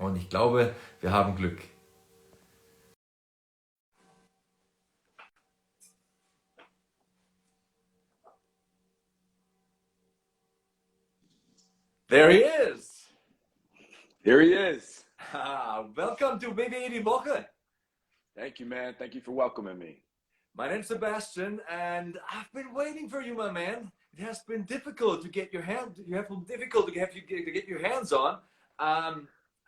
Und ich glaube, wir haben Glück. There he is. Here he is. Welcome to WWE die Woche. Thank you, man. Thank you for welcoming me. My name's Sebastian, and I've been waiting for you, my man. It has been difficult to get your hand. You have been difficult to get your hands on.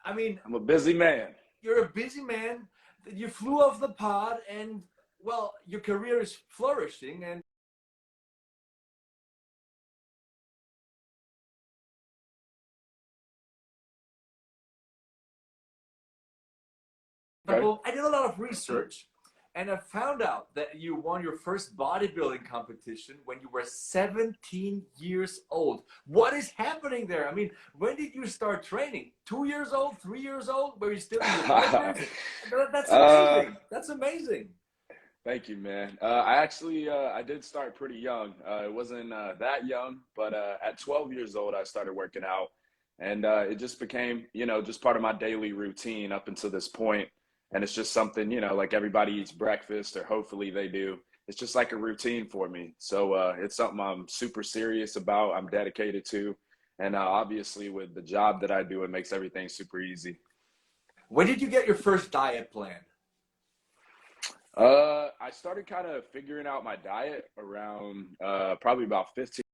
I mean, I'm a busy man. you're a busy man. You flew off the pod, and well, your career is flourishing. And Okay. I did a lot of research, and I found out that you won your first bodybuilding competition when you were 17 years old. What is happening there? I mean, when did you start training? 2 years old, 3 years old? Were you still in your fitness? That's amazing. That's amazing. Thank you, man. I did start pretty young. It wasn't that young, but at 12 years old, I started working out, and it just became, just part of my daily routine up until this point. And it's just something, like everybody eats breakfast, or hopefully they do. It's just like a routine for me. So it's something I'm super serious about. I'm dedicated to, and obviously with the job that I do, it makes everything super easy. When did you get your first diet plan? I started kind of figuring out my diet around probably about 15.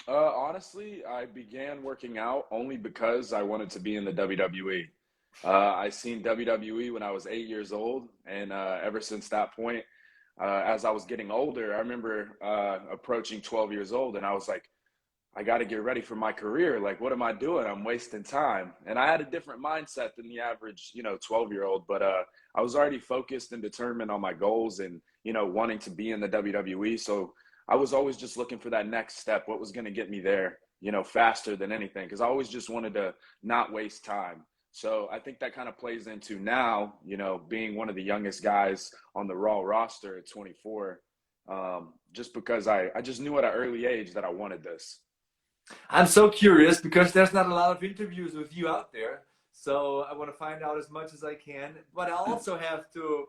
Honestly, I began working out only because I wanted to be in the WWE. I seen WWE when I was 8 years old, and ever since that point, as I was getting older, I remember approaching 12 years old, and I was like, I got to get ready for my career. Like, what am I doing? I'm wasting time. And I had a different mindset than the average, 12-year-old, but I was already focused and determined on my goals and, wanting to be in the WWE. So I was always just looking for that next step, what was going to get me there, faster than anything, because I always just wanted to not waste time. So I think that kind of plays into now, being one of the youngest guys on the Raw roster at 24, just because I just knew at an early age that I wanted this. I'm so curious because there's not a lot of interviews with you out there. So I want to find out as much as I can. But I also have to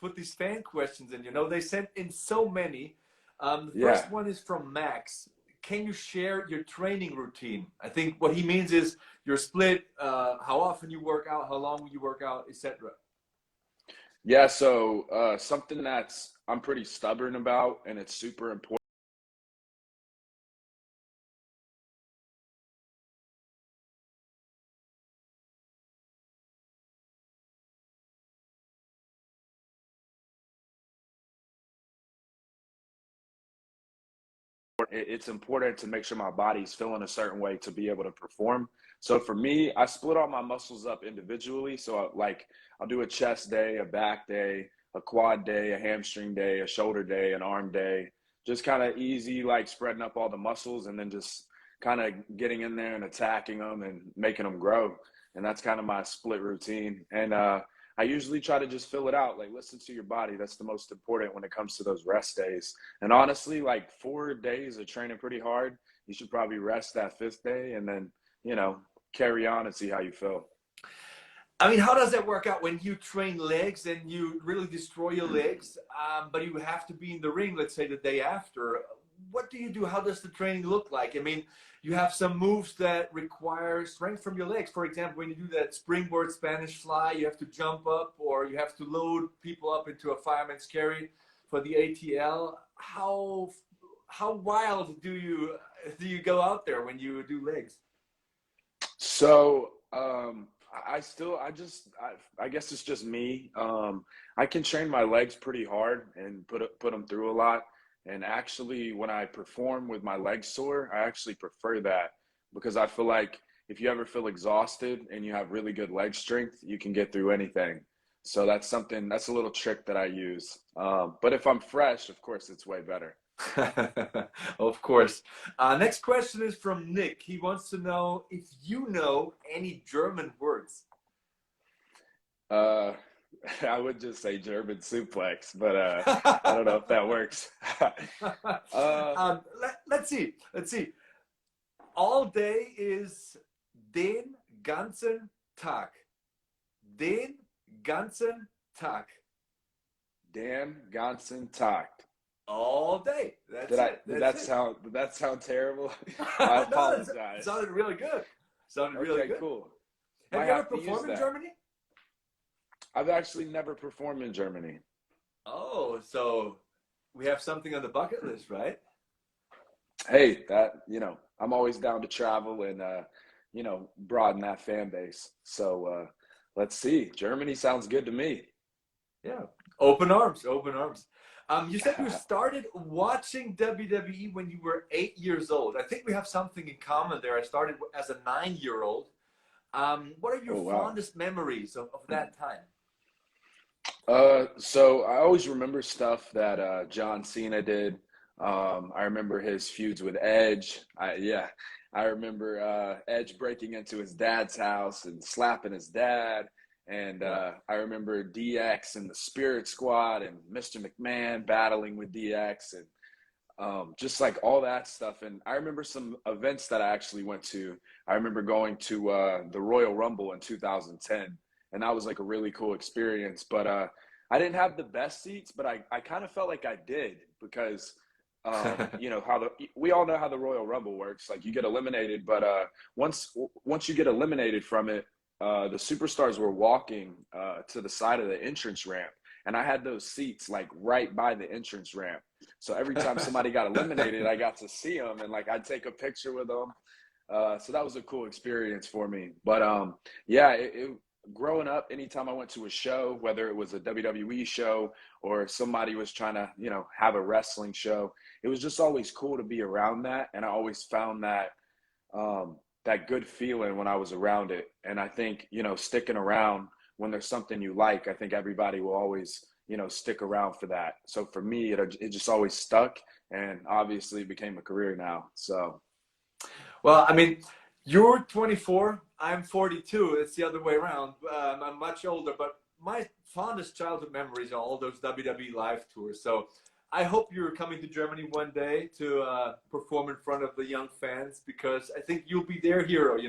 put these fan questions in. They sent in so many. The Yeah. first one is from Max. Can you share your training routine? I think what he means is your split, how often you work out, how long you work out, etc. Yeah, so something that's I'm pretty stubborn about, and it's super important. It's important to make sure my body's feeling a certain way to be able to perform. So for me, I split all my muscles up individually. So like I'll do a chest day, a back day, a quad day, a hamstring day, a shoulder day, an arm day. Just kind of easy, like spreading up all the muscles and then just kind of getting in there and attacking them and making them grow. And that's kind of my split routine. And I usually try to just fill it out, like listen to your body. That's the most important when it comes to those rest days. And honestly, like 4 days of training pretty hard, you should probably rest that fifth day and then, carry on and see how you feel. I mean, how does that work out when you train legs and you really destroy your legs, but you have to be in the ring, let's say the day after? What do you do? How does the training look like? I mean, you have some moves that require strength from your legs. For example, when you do that springboard Spanish fly, you have to jump up or you have to load people up into a fireman's carry for the ATL. How wild do you go out there when you do legs? So I guess it's just me. I can train my legs pretty hard and put them through a lot. And actually, when I perform with my legs sore, I actually prefer that because I feel like if you ever feel exhausted and you have really good leg strength, you can get through anything. So that's a little trick that I use. But if I'm fresh, of course, it's way better. Of course. Next question is from Nick. He wants to know if you know any German words. Uh, I would just say German suplex, but I don't know if that works. uh, Let's see. Let's see. All day is den ganzen Tag. Den ganzen Tag. Dan Gonson talked. All day. That's it. That's it. Did that sound terrible? I No, it apologize. sounded really good. Sounded really Okay, good. cool. Have Might you ever have to use performed in that. Germany? I've actually never performed in Germany. Oh, so we have something on the bucket list, right? Hey, I'm always down to travel and broaden that fan base. So let's see. Germany sounds good to me. Yeah. Open arms, open arms. You said you started watching WWE when you were 8 years old. I think we have something in common there. I started as a 9-year-old. What are your Oh wow. fondest memories of that time? So I always remember stuff that John Cena did. I remember his feuds with Edge. I remember Edge breaking into his dad's house and slapping his dad. And Yeah. I remember DX and the Spirit Squad and Mr. McMahon battling with DX and just like all that stuff. And I remember some events that I actually went to. I remember going to the Royal Rumble in 2010, and that was like a really cool experience. But I didn't have the best seats, but I kind of felt like I did because we all know how the Royal Rumble works. Like you get eliminated, but once you get eliminated from it, the superstars were walking to the side of the entrance ramp, and I had those seats like right by the entrance ramp. So every time somebody got eliminated, I got to see them, and like I'd take a picture with them. So that was a cool experience for me. But growing up, anytime I went to a show, whether it was a WWE show or somebody was trying to, have a wrestling show, it was just always cool to be around that. And I always found that good feeling when I was around it. And I think, sticking around when there's something you like, I think everybody will always, stick around for that. So for me, it just always stuck and obviously became a career now. So. Well, I mean, you're 24, I'm 42. It's the other way around. I'm much older, but my fondest childhood memories are all those WWE live tours. So I hope you're coming to Germany one day to perform in front of the young fans because I think you'll be their hero.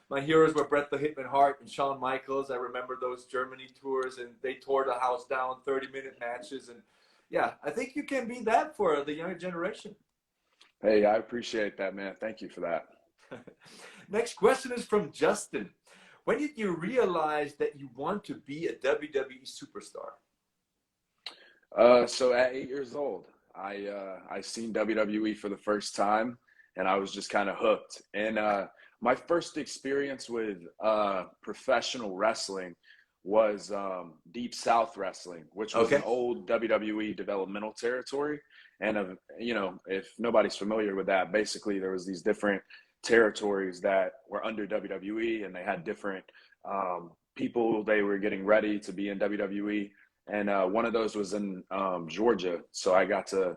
My heroes were Bret the Hitman Hart and Shawn Michaels. I remember those Germany tours, and they tore the house down, 30-minute matches. And yeah, I think you can be that for the younger generation. Hey, I appreciate that, man. Thank you for that. Next question is from Justin. When did you realize that you want to be a WWE superstar? So at 8 years old, I seen WWE for the first time, and I was just kind of hooked. And my first experience with professional wrestling was Deep South Wrestling, which was an old WWE developmental territory. And if nobody's familiar with that, basically there was these different territories that were under WWE, and they had different people they were getting ready to be in WWE. And one of those was in Georgia. So I got to,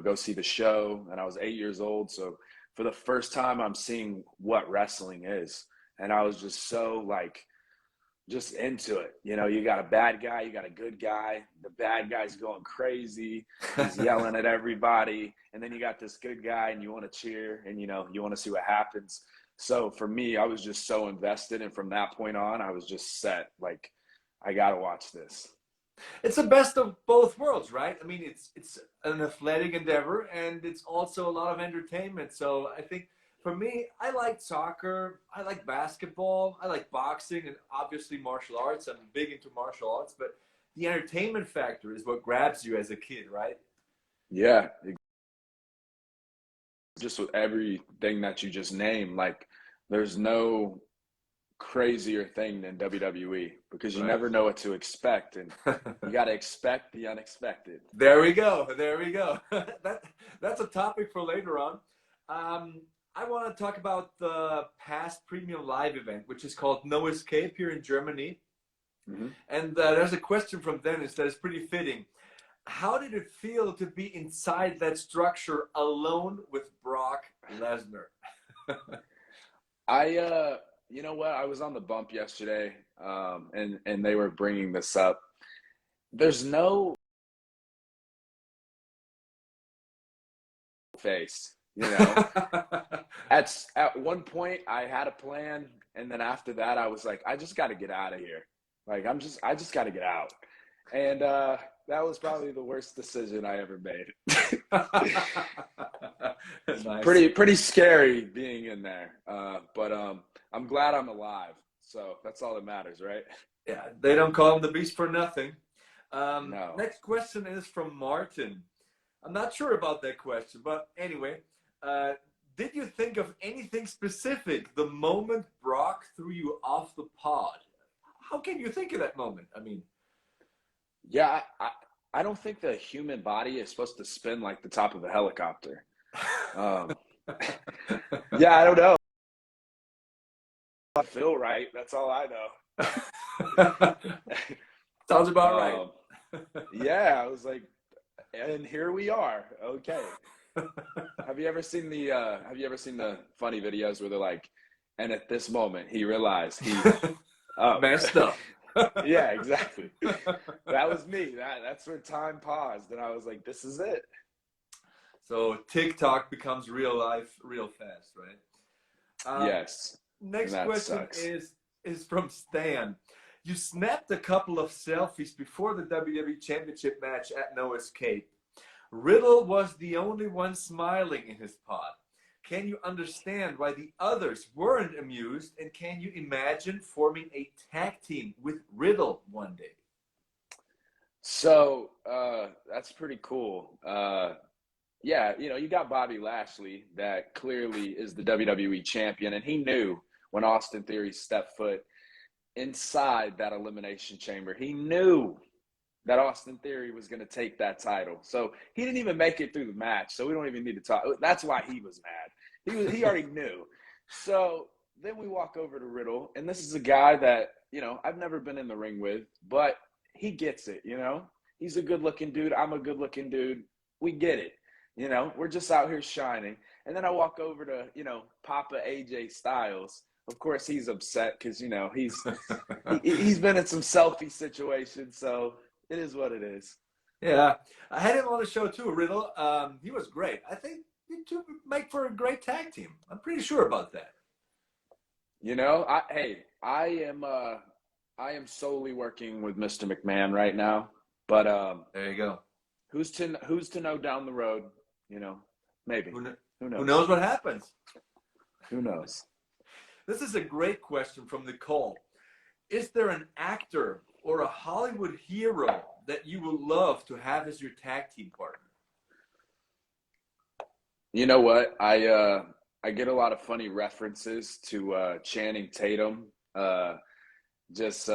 go see the show, and I was 8 years old. So for the first time, I'm seeing what wrestling is. And I was just so just into it. You got a bad guy, you got a good guy. The bad guy's going crazy. He's yelling at everybody. And then you got this good guy, and you want to cheer, and, you want to see what happens. So for me, I was just so invested. And from that point on, I was just set. Like, I got to watch this. It's the best of both worlds, right? I mean, it's an athletic endeavor, and it's also a lot of entertainment. So I think for me, I like soccer, I like basketball, I like boxing, and obviously martial arts. I'm big into martial arts, but the entertainment factor is what grabs you as a kid, right? Yeah. Just with everything that you just named, like there's no crazier thing than WWE because you never know what to expect, and you got to expect the unexpected. There we go. There we go. That's a topic for later on. I want to talk about the past premium live event, which is called No Escape here in Germany. Mm-hmm. And there's a question from Dennis that is pretty fitting. How did it feel to be inside that structure alone with Brock Lesnar? You know what? I was on the bump yesterday, and they were bringing this up, there's no face, you know. At one point I had a plan, and then after that I was like, I just got to get out of here. Like I just got to get out. And that was probably the worst decision I ever made. Nice. Pretty scary being in there. But I'm glad I'm alive. So that's all that matters, right? Yeah, they don't call him the Beast for nothing. No. Next question is from Martin. I'm not sure about that question, but anyway, uh, did you think of anything specific the moment Brock threw you off the pod? How can you think of that moment? I mean, Yeah, I don't think the human body is supposed to spin like the top of a helicopter. Um, yeah, I don't know. I feel right. That's all I know. sounds about right. Yeah, I was like, and here we are. Okay. Have you ever seen the funny videos where they're like, and at this moment he realized he Messed up. Yeah, exactly. That was me. That's where time paused, and I was like, this is it. So TikTok becomes real life real fast, right? Yes. And Next that question sucks. is from Stan. You snapped a couple of selfies before the WWE Championship match at No Escape. Riddle was the only one smiling in his pod. Can you understand why the others weren't amused? And can you imagine forming a tag team with Riddle one day? So that's pretty cool. Yeah, you know, you got Bobby Lashley that clearly is the WWE champion, and he knew when Austin Theory stepped foot inside that elimination chamber, he knew that Austin Theory was going to take that title. So he didn't even make it through the match. So we don't even need to talk. That's why he was mad. He already knew. So then we walk over to Riddle, and this is a guy that, you know, I've never been in the ring with, but he gets it, you know. He's a good-looking dude. I'm a good-looking dude. We get it. You know, we're just out here shining. And then I walk over to, you know, Papa AJ Styles. Of course, he's upset because, you know, he's been in some selfie situations, so it is what it is. Yeah, I had him on the show too, Riddle. He was great. I think you two make for a great tag team. I'm pretty sure about that. You know, I am solely working with Mr. McMahon right now, but There you go. who's to know down the road? You know, maybe. Who, kn- Who who knows? knows what happens? Who knows? This is a great question from Nicole. Is there an actor or a Hollywood hero that you would love to have as your tag team partner? You know what? I get a lot of funny references to Channing Tatum, just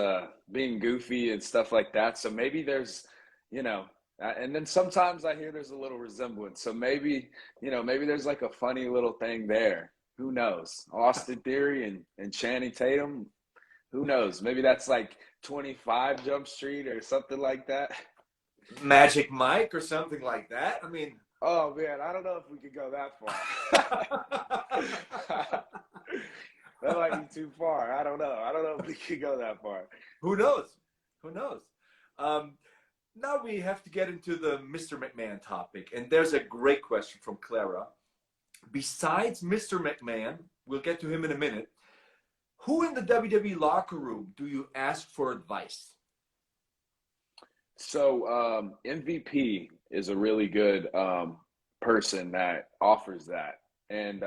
being goofy and stuff like that. So maybe there's, you know, and then sometimes I hear there's a little resemblance. So maybe, you know, maybe there's like a funny little thing there. Who knows? Austin Theory and Channing Tatum. Who knows? Maybe that's like 25 Jump Street or something like that. Magic Mike or something like that? I mean, Oh man, I don't know if we could go that far. That might be too far. I don't know. I don't know if we could go that far. who knows? Who knows? Um, Now we have to get into the Mr. McMahon topic. And there's a great question from Clara. Besides Mr. McMahon, we'll get to him in a minute. Who in the WWE locker room do you ask for advice? So MVP is a really good person that offers that, and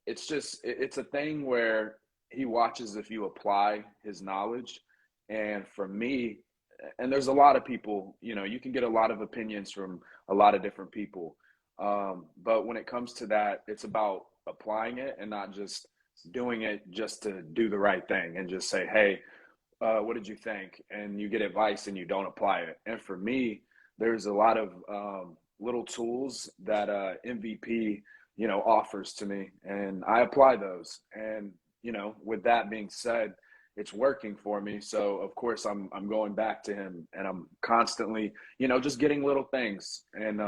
it's a thing where he watches if you apply his knowledge, and for me, and there's a lot of people, you know, you can get a lot of opinions from a lot of different people, but when it comes to that, it's about applying it and not just doing it just to do the right thing and just say, hey, what did you think? And you get advice and you don't apply it. And for me, there's a lot of little tools that MVP, you know, offers to me, and I apply those. And you know, with that being said, it's working for me. So of course, I'm going back to him, and I'm constantly, you know, just getting little things, and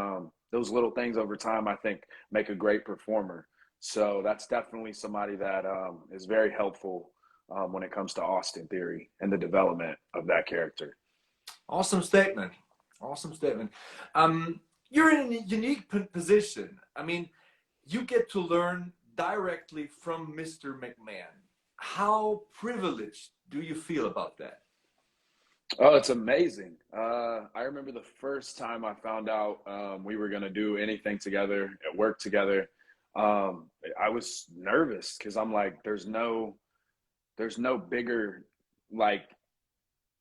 those little things over time, I think, make a great performer. So that's definitely somebody that is very helpful when it comes to Austin Theory and the development of that character. Awesome statement. Awesome statement. You're in a unique position. I mean, you get to learn directly from Mr. McMahon. How privileged do you feel about that? Oh, it's amazing. I remember the first time I found out we were going to do anything together, at work together. I was nervous because I'm like, there's no bigger like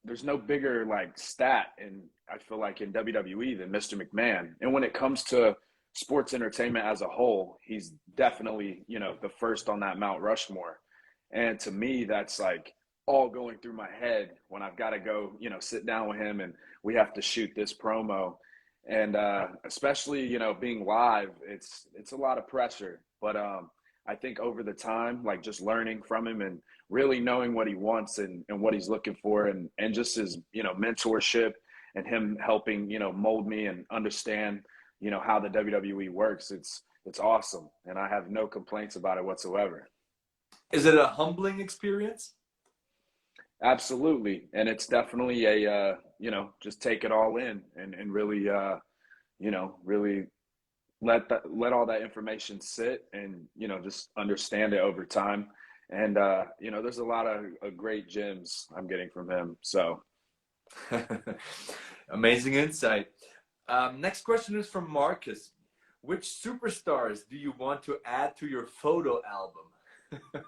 there's no bigger like stat and I feel like in WWE than Mr. McMahon. And when it comes to sports entertainment as a whole, he's definitely, the first on that Mount Rushmore. And to me, that's like all going through my head when I've got to go, sit down with him and we have to shoot this promo. And especially, being live, it's a lot of pressure. But I think over the time, like just learning from him and really knowing what he wants and what he's looking for and just his, mentorship and him helping, mold me and understand, how the WWE works. It's awesome. And I have no complaints about it whatsoever. Is it a humbling experience? Absolutely. And it's definitely just take it all in and really, really let all that information sit and, just understand it over time. And, there's a lot of great gems I'm getting from him. So amazing insight. Next question is from Marcus. Which superstars do you want to add to your photo album?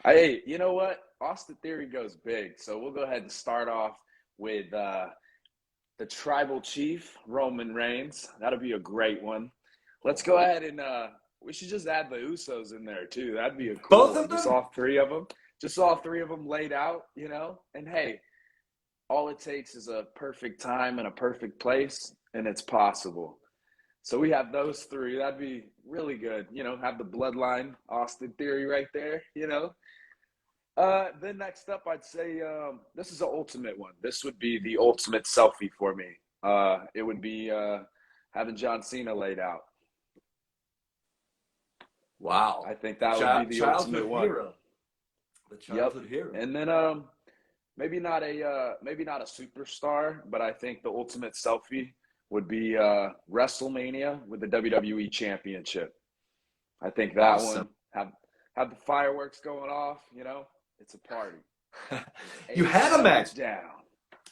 hey, you know what? Austin Theory goes big. So we'll go ahead and start off with the tribal chief, Roman Reigns. That'll be a great one. Let's go ahead and we should just add the Usos in there too. That'd be a cool Both one. of them? Just all three of them laid out, And hey, all it takes is a perfect time and a perfect place, and it's possible. So we have those three. That'd be really good. Have the bloodline, Austin Theory right there. Then next up, I'd say this is an ultimate one. This would be the ultimate selfie for me. It would be having John Cena laid out. Wow. I think that would be the ultimate one. Hero. The childhood hero. And then maybe not a superstar, but I think the ultimate selfie would be WrestleMania with the WWE Championship. I think that awesome. one have the fireworks going off. It's a party. You had a match down.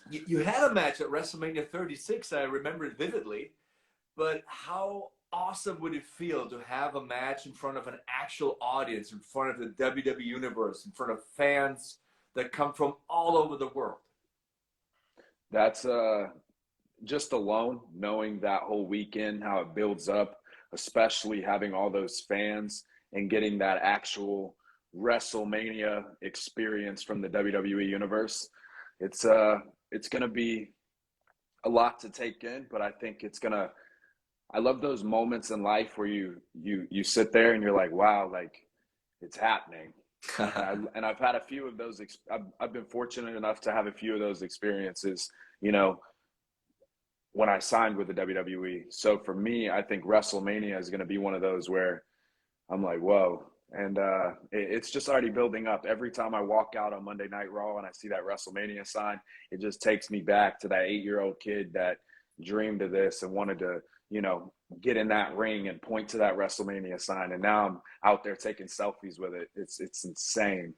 You had a match at WrestleMania 36. I remember it vividly. But how awesome would it feel to have a match in front of an actual audience, in front of the WWE Universe, in front of fans that come from all over the world? That's just alone knowing that whole weekend, how it builds up, especially having all those fans and getting that actual WrestleMania experience from the WWE Universe. It's going to be a lot to take in, but I think I love those moments in life where you sit there and you're like, wow, like it's happening. and I've had a few of those. I've been fortunate enough to have a few of those experiences, when I signed with the WWE. So for me, I think WrestleMania is going to be one of those where I'm like, whoa. And it's just already building up. Every time I walk out on Monday Night Raw and I see that WrestleMania sign, it just takes me back to that 8-year-old kid that dreamed of this and wanted to, get in that ring and point to that WrestleMania sign. And now I'm out there taking selfies with it. It's insane.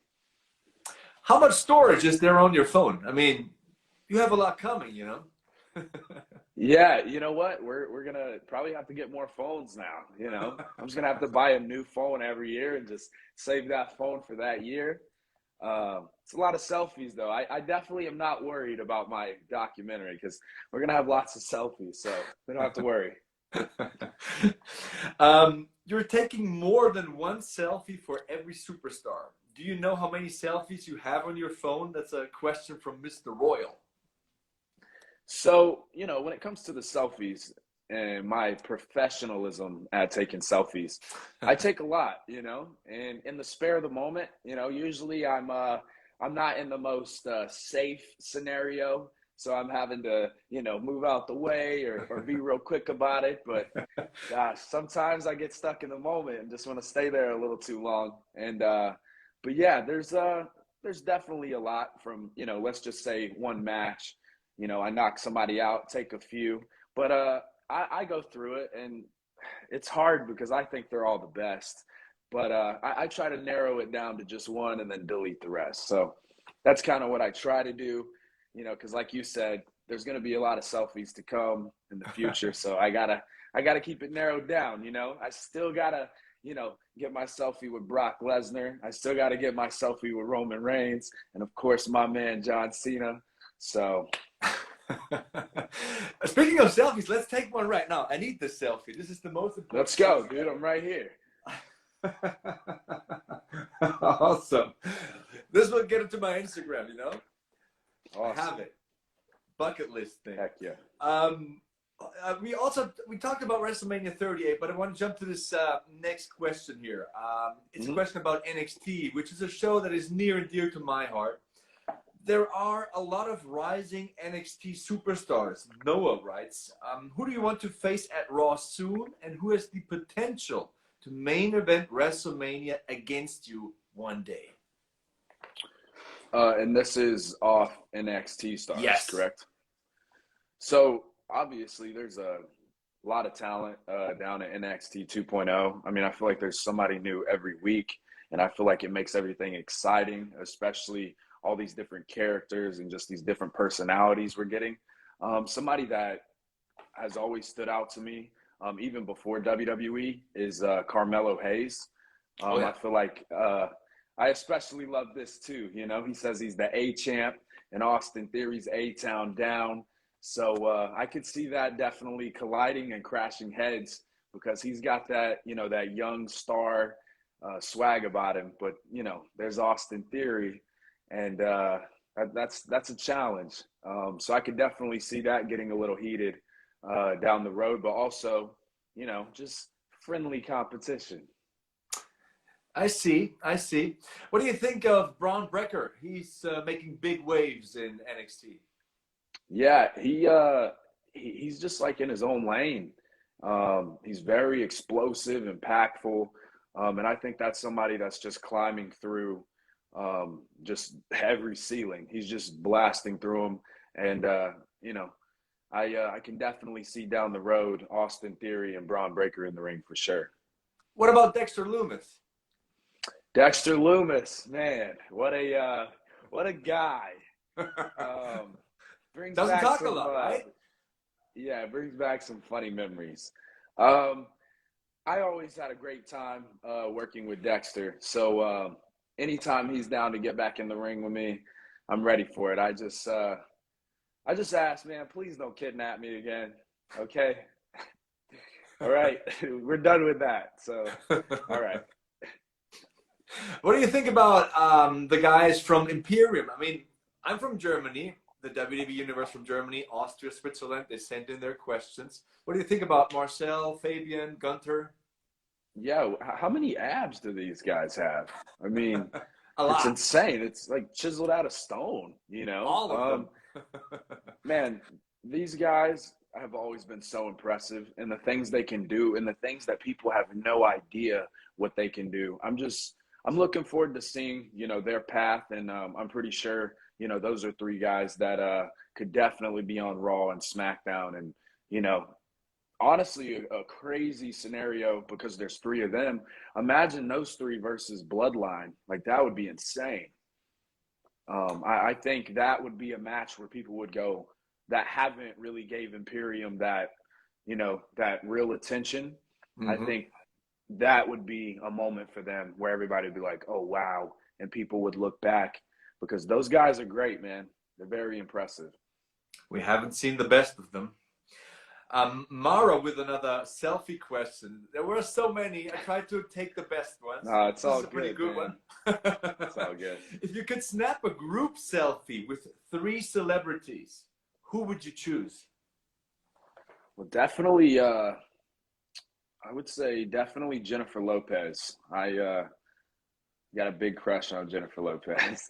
How much storage is there on your phone? I mean, you have a lot coming, Yeah, you know what? We're gonna probably have to get more phones now. I'm just gonna have to buy a new phone every year and just save that phone for that year. It's a lot of selfies, though. I definitely am not worried about my documentary because we're gonna have lots of selfies, so we don't have to worry. You're taking more than one selfie for every superstar. Do you know how many selfies you have on your phone? That's a question from Mr. Royal. So, when it comes to the selfies and my professionalism at taking selfies, I take a lot, and in the spare of the moment, usually I'm not in the most safe scenario. So I'm having to, move out the way or be real quick about it. But gosh, sometimes I get stuck in the moment and just want to stay there a little too long. And, but yeah, there's definitely a lot from, let's just say one match I knock somebody out, take a few, but I go through it, and it's hard because I think they're all the best. But I try to narrow it down to just one and then delete the rest. So that's kind of what I try to do, because like you said, there's going to be a lot of selfies to come in the future. So I gotta keep it narrowed down. I still gotta, get my selfie with Brock Lesnar. I still gotta get my selfie with Roman Reigns, and of course my man John Cena. So Speaking of selfies, let's take one right now. I need this selfie. This is the most important. let's go, dude. I'm right here. Awesome. This will get into my Instagram, Awesome. I have it. Bucket list thing. Heck yeah. We talked about WrestleMania 38, but I want to jump to this next question here. It's a question about NXT, which is a show that is near and dear to my heart. There are a lot of rising NXT superstars. Noah writes, who do you want to face at Raw soon, and who has the potential to main event WrestleMania against you one day? And this is off NXT stars, yes, correct? So obviously there's a lot of talent down at NXT 2.0. I mean, I feel like there's somebody new every week, and I feel like it makes everything exciting, especially all these different characters and just these different personalities we're getting. Somebody that has always stood out to me, even before WWE, is Carmelo Hayes. I feel like I especially love this too. He says he's the A-champ, and Austin Theory's A-Town down. So I could see that definitely colliding and crashing heads, because he's got that, that young star swag about him. But, there's Austin Theory, and that's a challenge. So I could definitely see that getting a little heated down the road, but also, just friendly competition. I see. What do you think of Braun Breaker? He's making big waves in NXT. Yeah, he's just like in his own lane. He's very explosive, impactful, and I think that's somebody that's just climbing through just every ceiling. He's just blasting through them, and I can definitely see down the road Austin Theory and Braun Breaker in the ring for sure. What about Dexter Lumis? Dexter Lumis, man, what a guy. Doesn't talk a lot, right? Yeah, it brings back some funny memories. I always had a great time working with Dexter. So anytime he's down to get back in the ring with me, I'm ready for it. I just ask, man, please don't kidnap me again. Okay? All right. We're done with that. So, all right. What do you think about the guys from Imperium? I mean, I'm from Germany, the WWE Universe from Germany, Austria, Switzerland. They sent in their questions. What do you think about Marcel, Fabian, Gunther? Yeah, how many abs do these guys have? I mean, it's insane. It's like chiseled out of stone, All of them. Man, these guys have always been so impressive, and the things they can do, and the things that people have no idea what they can do. I'm looking forward to seeing, their path, and I'm pretty sure, those are three guys that could definitely be on Raw and SmackDown, and, honestly, a crazy scenario because there's three of them. Imagine those three versus Bloodline. Like, that would be insane. I think that would be a match where people would go that haven't really gave Imperium that, that real attention. Mm-hmm. I think that would be a moment for them where everybody would be like, oh, wow. And people would look back, because those guys are great, man. They're very impressive. We haven't seen the best of them. Mara with another selfie question. There were so many. I tried to take the best ones. It's all good. This is a pretty good one. It's all good. If you could snap a group selfie with 3 celebrities, who would you choose? Well, definitely, I would say definitely Jennifer Lopez. I got a big crush on Jennifer Lopez.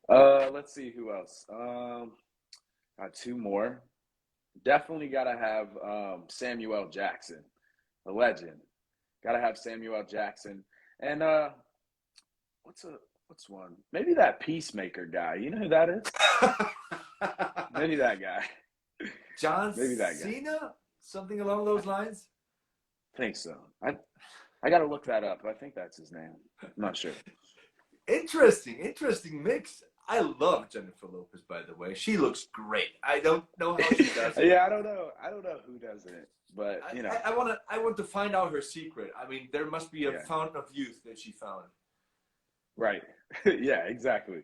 Let's see who else. Got 2 more. Definitely got to have Samuel Jackson, the legend. Got to have Samuel Jackson. And what's one? Maybe that Peacemaker guy. You know who that is? Maybe that guy. John Maybe that guy. Cena? Something along those lines? I think so. I got to look that up. I think that's his name. I'm not sure. Interesting mix. I love Jennifer Lopez, by the way. She looks great. I don't know how she does it. Yeah, I don't know. I don't know who does it, but you know. I want to find out her secret. I mean, there must be a Yeah. fountain of youth that she found. Right. Yeah, exactly.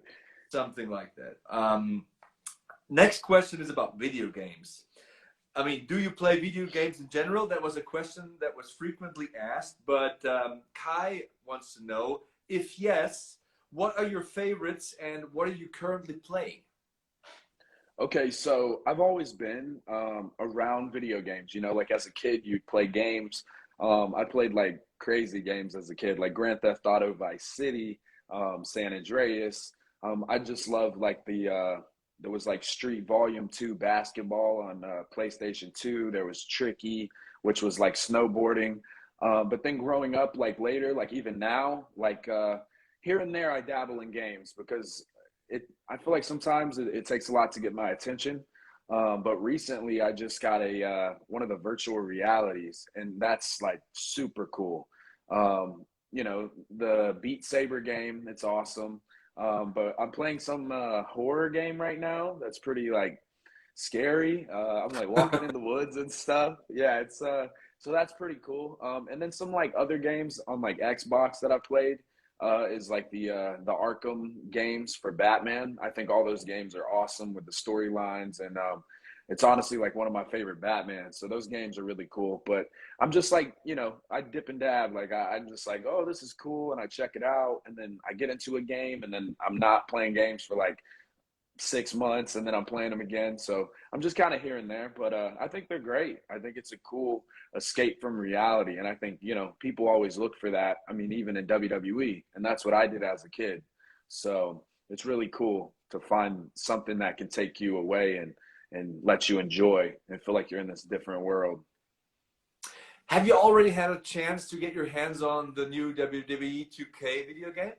Something like that. Next question is about video games. I mean, do you play video games in general? That was a question that was frequently asked, but Kai wants to know, if yes, what are your favorites and what are you currently playing? Okay, so I've always been around video games. You know, like as a kid, you'd play games. I played like crazy games as a kid, like Grand Theft Auto, Vice City, San Andreas. I just love like there was like Street Volume 2 basketball on PlayStation 2. There was Tricky, which was like snowboarding. But then growing up, like later, like even now, like here and there, I dabble in games because I feel like sometimes it takes a lot to get my attention. But recently, I just got a one of the virtual realities, and that's like super cool. You know, the Beat Saber game, it's awesome. But I'm playing some horror game right now that's pretty like scary. I'm like walking in the woods and stuff. Yeah, it's so that's pretty cool. And then some like other games on like Xbox that I played is like the Arkham games for Batman. I think all those games are awesome with the storylines, and it's honestly like one of my favorite Batmans. So those games are really cool. But I'm just like, you know, I dip and dab. Like I'm just like, oh, this is cool, and I check it out, and then I get into a game, and then I'm not playing games for like 6 months, and then I'm playing them again. So I'm just kind of here and there, but I think they're great. I think it's a cool escape from reality, and I think, you know, people always look for that. I mean, even in WWE, and that's what I did as a kid. So it's really cool to find something that can take you away and let you enjoy and feel like you're in this different world. Have you already had a chance to get your hands on the new WWE 2K video game?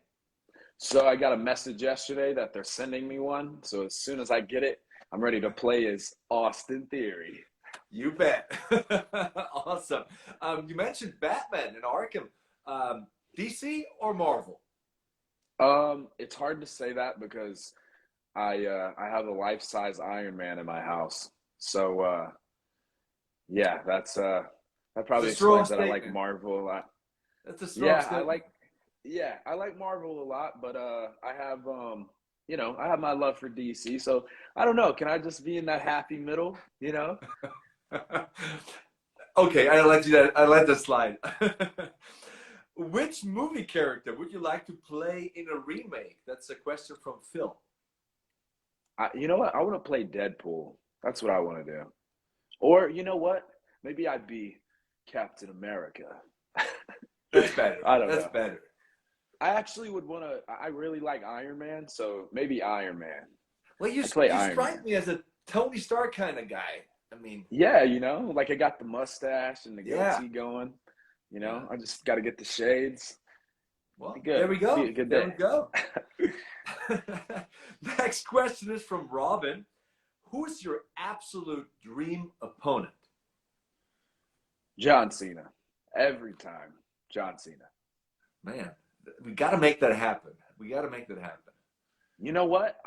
So I got a message yesterday that they're sending me one. So as soon as I get it, I'm ready to play as Austin Theory. You bet. Awesome. You mentioned Batman and Arkham. DC or Marvel? It's hard to say that because I have a life-size Iron Man in my house. So yeah, that It's probably a strong explains that I like statement. Marvel a lot. That's a strong Yeah, statement. I like Marvel a lot, but I have you know, I have my love for DC. So I don't know, can I just be in that happy middle, you know? Okay, I let that slide. Which movie character would you like to play in a remake? That's a question from Phil. You know what? I want to play Deadpool. That's what I want to do. Or you know what? Maybe I'd be Captain America. That's better. I don't That's know. better. I actually would want to. I really like Iron Man, so maybe Iron Man. Well, I play you Iron strike Man. me as a Tony Stark kind of guy. I mean, Yeah, you know, like I got the mustache and the yeah, goatee going. You yeah. know, I just got to get the shades. Be Well, there good. we Be go. a good There day. we go. Next question is from Robin. Who is your absolute dream opponent? John Cena. Every time, John Cena. Man, we got to make that happen. We got to make that happen. You know what?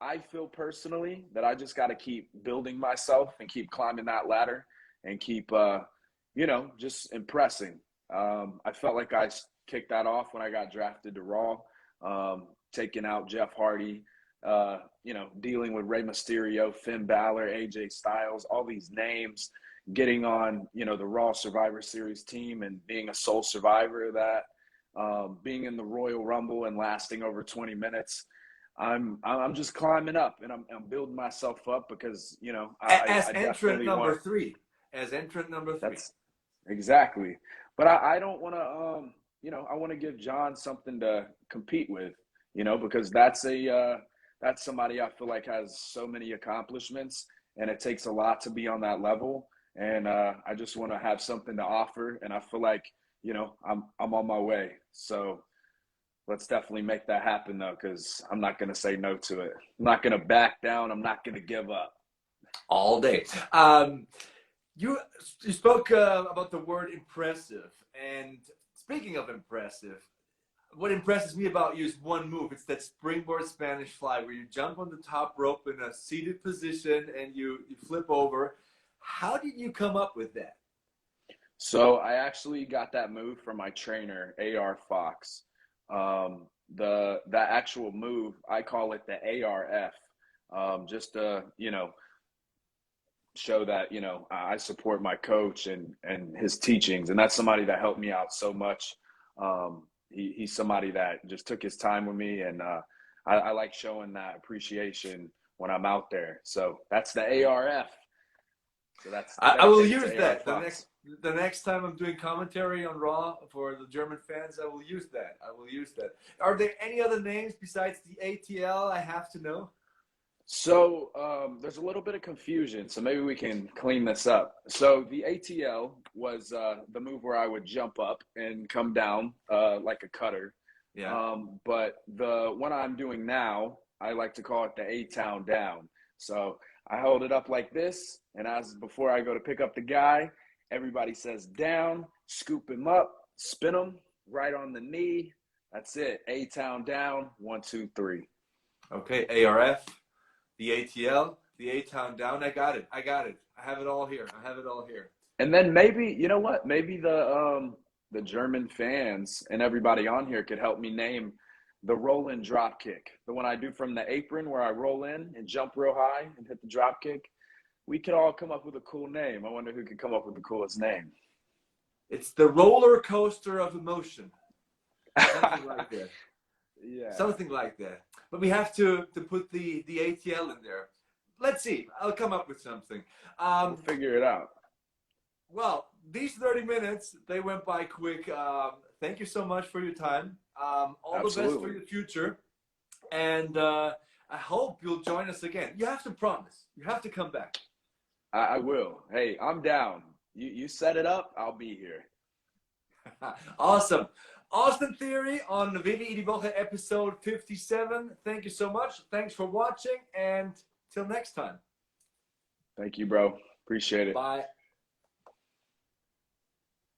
I feel personally that I just got to keep building myself and keep climbing that ladder and keep you know, just impressing. I felt like I kicked that off when I got drafted to Raw, taking out Jeff Hardy, you know, dealing with Rey Mysterio, Finn Balor, AJ Styles, all these names, getting on, you know, the Raw Survivor Series team and being a sole survivor of that, being in the Royal Rumble and lasting over 20 minutes. I'm just climbing up and I'm building myself up because, you know, As I entrant definitely number want. three. As entrant number three. That's exactly. But I don't want to, you know, I want to give John something to compete with, you know, because that's somebody I feel like has so many accomplishments, and it takes a lot to be on that level. And I just want to have something to offer, and I feel like, you know, I'm on my way. So let's definitely make that happen though, because I'm not gonna say no to it. I'm not gonna back down. I'm not gonna give up. All day. You you spoke about the word impressive, and speaking of impressive, what impresses me about you is one move. It's that springboard Spanish fly where you jump on the top rope in a seated position and you flip over. How did you come up with that? So I actually got that move from my trainer, AR Fox. That actual move, I call it the ARF. Just to, show that, I support my coach and his teachings. And that's somebody that helped me out so much. He's somebody that just took his time with me, and I like showing that appreciation when I'm out there. So that's the ARF. So that's I will dedicated use to AR that Fox. the next time I'm doing commentary on Raw for the German fans. I will use that. I will use that. Are there any other names besides the ATL I have to know? So there's a little bit of confusion, so maybe we can clean this up. So the ATL was the move where I would jump up and come down like a cutter. Yeah. But the one I'm doing now, I like to call it the A-Town down. So I hold it up like this, and as before I go to pick up the guy, everybody says down, scoop him up, spin him right on the knee. That's it. A-Town down, 1, 2, 3. Okay. ARF, the ATL, the A-Town down. I got it. I got it. I have it all here. I have it all here. And then maybe, you know what? Maybe the German fans and everybody on here could help me name the roll in drop kick. The one I do from the apron where I roll in and jump real high and hit the drop kick. We could all come up with a cool name. I wonder who could come up with the coolest name. It's the roller coaster of emotion. Something like that. Yeah. Something like that. But we have to put the ATL in there. Let's see. I'll come up with something. We'll figure it out. Well, these 30 minutes, they went by quick. Thank you so much for your time. All the best for your future. And I hope you'll join us again. You have to promise. You have to come back. I will. Hey, I'm down. You set it up, I'll be here. Awesome. Austin Theory on WWE Die Woche episode 57. Thank you so much. Thanks for watching, and till next time. Thank you, bro. Appreciate it. Bye.